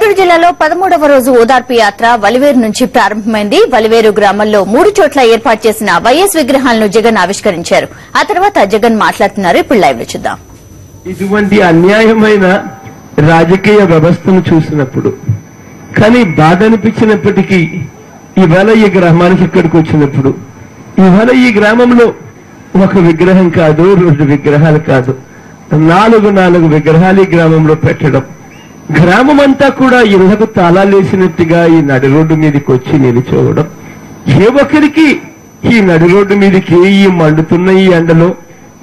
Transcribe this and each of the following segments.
గుంటూరు జిల్లాలో 13వ రోజు ఓదార్పు యాత్ర వలివేరు నుంచి ప్రారంభమైంది. వలివేరు గ్రామంలో 3 చోట్ల ఏర్పాటు చేసిన వైఎస్ విగ్రహాలను జగన్ ఆవిష్కరించారు. ఆ తర్వాత జగన్ మాట్లాడుతున్నారు. ఇప్పుడు లైవ్ లో చూద్దాం. ఇటువంటి అన్యాయమైన రాజకీయ వ్యవస్థను చూసినప్పుడు కానీ బాధ అనిపించినప్పటికీ ఇవాళ ఈ గ్రామానికి ఇక్కడికి వచ్చినప్పుడు ఇవాళ ఈ గ్రామంలో ఒక విగ్రహం కాదు, 2 విగ్రహాలు కాదు, 4 విగ్రహాలు ఈ గ్రామంలో పెట్టడం, గ్రామం అంతా కూడా ఇళ్లకు తాళాలేసినట్టుగా ఈ నడి రోడ్డు మీదకి వచ్చి నిలిచోవడం, ఏ ఒక్కరికి ఈ నడి రోడ్డు మీదకి ఈ మండుతున్న ఈ ఎండలో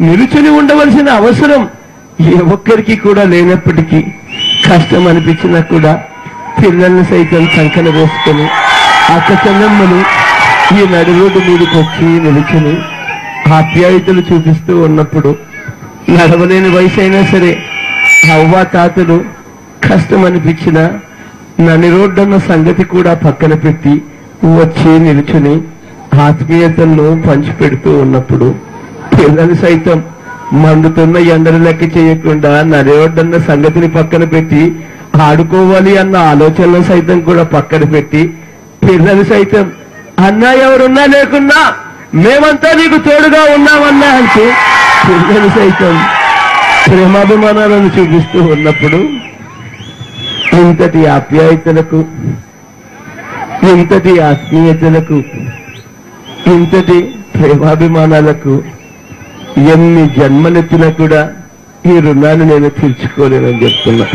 నిలుచుని ఉండవలసిన అవసరం ఏ ఒక్కరికి కూడా లేనప్పటికీ కష్టం అనిపించినా కూడా పిల్లల్ని సైతం సంకన వేసుకుని అక్క చెల్లెమ్మలు ఈ నడి రోడ్డు మీదకి వచ్చి నిలుచుని ఆప్యాయతలు చూపిస్తూ ఉన్నప్పుడు నడవలేని వయసు అయినా సరే అవ్వ తాతలు కష్టం అనిపించిన నడి రోడ్డన్న సంగతి కూడా పక్కన పెట్టి వచ్చి నిలుచుని ఆత్మీయతలను పంచిపెడుతూ ఉన్నప్పుడు పిల్లలు సైతం మండుతున్న ఎండలు లెక్క చేయకుండా నడి రోడ్డన్న సంగతిని పక్కన పెట్టి ఆడుకోవాలి అన్న ఆలోచనలు సైతం కూడా పక్కన పెట్టి పిల్లలు సైతం అన్నా ఎవరున్నా లేకున్నా మేమంతా నీకు తోడుగా ఉన్నామన్నా అంటే పిల్లలు సైతం ప్రేమాభిమానాలను చూపిస్తూ ఉన్నప్పుడు ఇంతటి ఆప్యాయతలకు, ఇంతటి ఆత్మీయతలకు, ఇంతటి ప్రేమాభిమానాలకు ఎన్ని జన్మలెత్తినా కూడా ఈ రుణాన్ని నేను తీర్చుకోలేనని చెప్తున్నా.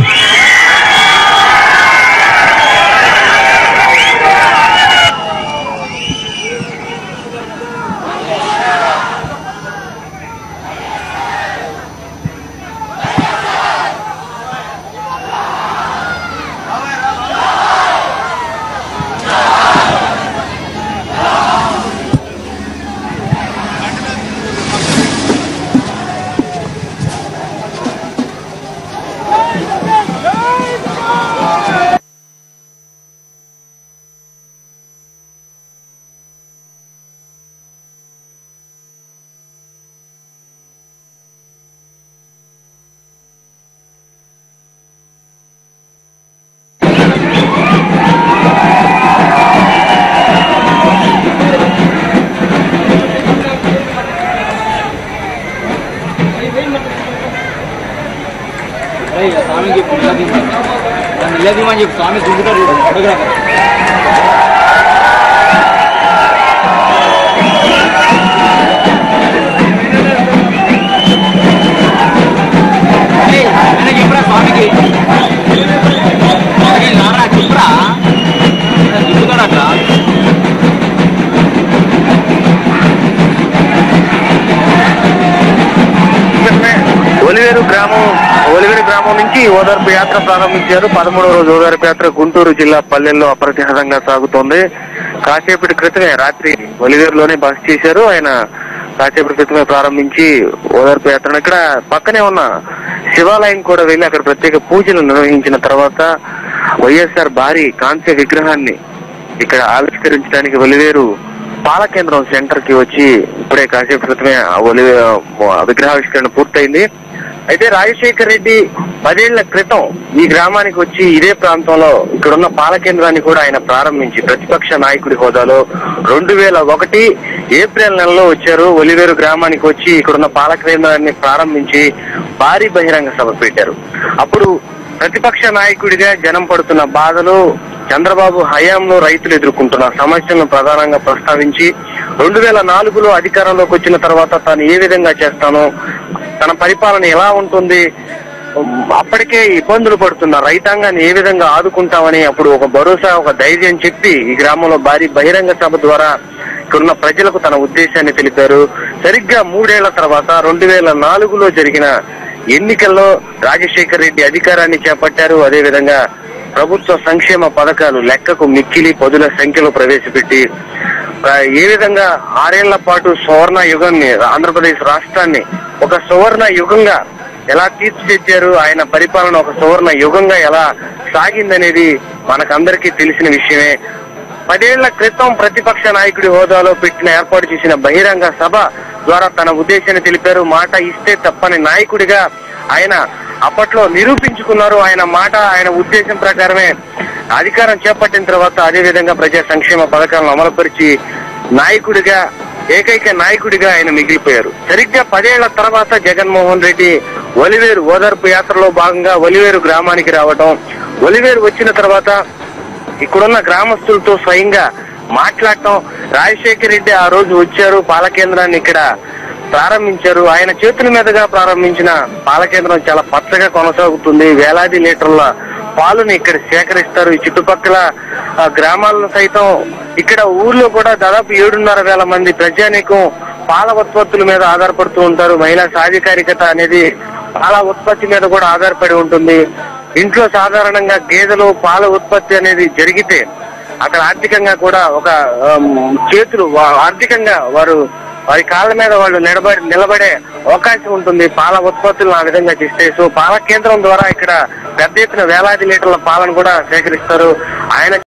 స్వామికి నిలదీమని చెప్పి స్వామి దిగుతారు ఫోటోగ్రాఫర్. చెప్పరా స్వామికి నారా చెప్పరా దిగుతాడు అక్కడ. ఒలివేరు గ్రామం నుంచి ఓదార్పు యాత్ర ప్రారంభించారు. 13వ రోజు ఓదార్పు యాత్ర గుంటూరు జిల్లా పల్లెల్లో అప్రతిహతంగా సాగుతోంది. కాసేపటి క్రితమే రాత్రి ఒలివేరులోనే బస చేశారు. ఆయన కాసేపటి క్రితమే ప్రారంభించి ఓదార్పు యాత్రను ఇక్కడ పక్కనే ఉన్న శివాలయం కూడా వెళ్లి అక్కడ ప్రత్యేక పూజలు నిర్వహించిన తర్వాత వైఎస్ఆర్ భారీ కాంస్య విగ్రహాన్ని ఇక్కడ ఆవిష్కరించడానికి ఒలివేరు పాలకేంద్రం సెంటర్ కి వచ్చి ఇప్పుడే కాసేపు క్రితమే విగ్రహావిష్కరణ పూర్తయింది. అయితే రాజశేఖర్ రెడ్డి 10 ఏళ్ల క్రితం ఈ గ్రామానికి వచ్చి ఇదే ప్రాంతంలో ఇక్కడున్న పాలకేంద్రాన్ని కూడా ఆయన ప్రారంభించి ప్రతిపక్ష నాయకుడి హోదాలో 2001 ఏప్రిల్ నెలలో వచ్చారు. ఒలివేరు గ్రామానికి వచ్చి ఇక్కడున్న పాలకేంద్రాన్ని ప్రారంభించి భారీ బహిరంగ సభ పెట్టారు. అప్పుడు ప్రతిపక్ష నాయకుడిగా జనం పడుతున్న బాధలు, చంద్రబాబు హయాంలో రైతులు ఎదుర్కొంటున్న సమస్యలను ప్రధానంగా ప్రస్తావించి 2004లో అధికారంలోకి వచ్చిన తర్వాత తాను ఏ విధంగా చేస్తానో, తన పరిపాలన ఎలా ఉంటుంది, అప్పటికే ఇబ్బందులు పడుతున్న రైతాంగాన్ని ఏ విధంగా ఆదుకుంటామని అప్పుడు ఒక భరోసా, ఒక ధైర్యం చెప్పి ఈ గ్రామంలో భారీ బహిరంగ సభ ద్వారా ఇక్కడున్న ప్రజలకు తన ఉద్దేశాన్ని తెలిపారు. సరిగ్గా 3 ఏళ్ల తర్వాత 2004లో జరిగిన ఎన్నికల్లో రాజశేఖర్ రెడ్డి అధికారాన్ని చేపట్టారు. అదేవిధంగా ప్రభుత్వ సంక్షేమ పథకాలు లెక్కకు మిక్కిలి పదుల సంఖ్యలో ప్రవేశపెట్టి ఏ విధంగా 6 ఏళ్ల పాటు సువర్ణ యుగాన్ని, ఆంధ్రప్రదేశ్ రాష్ట్రాన్ని ఒక సువర్ణ యుగంగా ఎలా తీర్చిదిద్దారు, ఆయన పరిపాలన ఒక సువర్ణ యుగంగా ఎలా సాగిందనేది మనకందరికీ తెలిసిన విషయమే. 10 ఏళ్ల క్రితం ప్రతిపక్ష నాయకుడి హోదాలో ఏర్పాటు చేసిన బహిరంగ సభ ద్వారా తన ఉద్దేశాన్ని తెలిపారు. మాట ఇస్తే తప్పని నాయకుడిగా ఆయన అప్పట్లో నిరూపించుకున్నారు. ఆయన మాట, ఆయన ఉద్దేశం ప్రకారమే అధికారం చేపట్టిన తర్వాత అదేవిధంగా ప్రజా సంక్షేమ పథకాలను అమలుపరిచి నాయకుడిగా, ఏకైక నాయకుడిగా ఆయన మిగిలిపోయారు. సరిగ్గా 10 ఏళ్ల తర్వాత జగన్మోహన్ రెడ్డి ఒలివేరు ఓదార్పు యాత్రలో భాగంగా ఒలివేరు గ్రామానికి రావడం, ఒలివేరు వచ్చిన తర్వాత ఇక్కడున్న గ్రామస్తులతో స్వయంగా మాట్లాడటం. రాజశేఖర రెడ్డి ఆ రోజు వచ్చారు, పాల కేంద్రాన్ని ఇక్కడ ప్రారంభించారు. ఆయన చేతుల మీదుగా ప్రారంభించిన పాల కేంద్రం చాలా పచ్చగా కొనసాగుతుంది. వేలాది లీటర్ల పాలుని ఇక్కడ సేకరిస్తారు. ఈ చుట్టుపక్కల గ్రామాలను సైతం, ఇక్కడ ఊర్లో కూడా దాదాపు 7,500 మంది ప్రజానీకం పాల ఉత్పత్తుల మీద ఆధారపడుతూ ఉంటారు. మహిళా సాధికారికత అనేది పాల ఉత్పత్తి మీద కూడా ఆధారపడి ఉంటుంది. ఇంట్లో సాధారణంగా గేదెలు పాల ఉత్పత్తి అనేది జరిగితే అక్కడ ఆర్థికంగా కూడా ఒక ఆర్థికంగా వారి కాళ్ళ మీద వాళ్ళు నిలబడే అవకాశం ఉంటుంది పాల ఉత్పత్తులను ఆ విధంగా చేస్తే. సో పాల కేంద్రం ద్వారా ఇక్కడ పెద్ద ఎత్తున వేలాది లీటర్ల పాలను కూడా సేకరిస్తారు. ఆయన